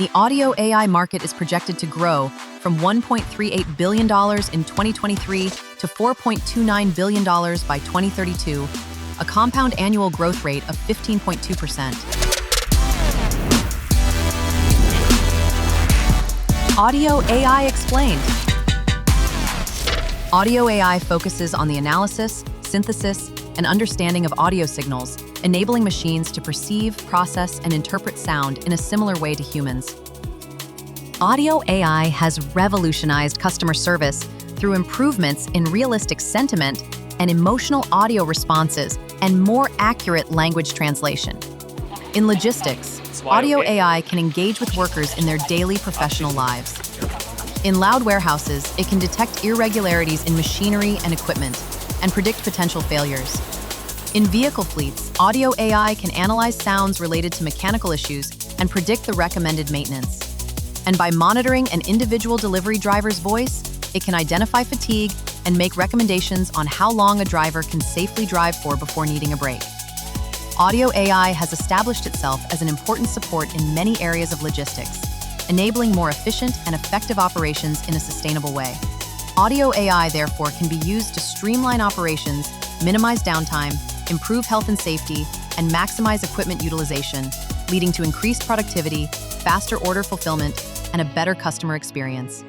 The audio AI market is projected to grow from $1.38 billion in 2023 to $4.29 billion by 2032, a compound annual growth rate of 15.2%. Audio AI Explained. Audio AI focuses on the analysis, synthesis, and understanding of audio signals, enabling machines to perceive, process, and interpret sound in a similar way to humans. Audio AI has revolutionized customer service through improvements in realistic sentiment and emotional audio responses and more accurate language translation. In logistics, audio AI can engage with workers in their daily professional lives. In loud warehouses, it can detect irregularities in machinery and equipment and predict potential failures. In vehicle fleets, audio AI can analyze sounds related to mechanical issues and predict the recommended maintenance. And by monitoring an individual delivery driver's voice, it can identify fatigue and make recommendations on how long a driver can safely drive for before needing a break. Audio AI has established itself as an important support in many areas of logistics, enabling more efficient and effective operations in a sustainable way. Audio AI, therefore, can be used to streamline operations, minimize downtime, improve health and safety, and maximize equipment utilization, leading to increased productivity, faster order fulfillment, and a better customer experience.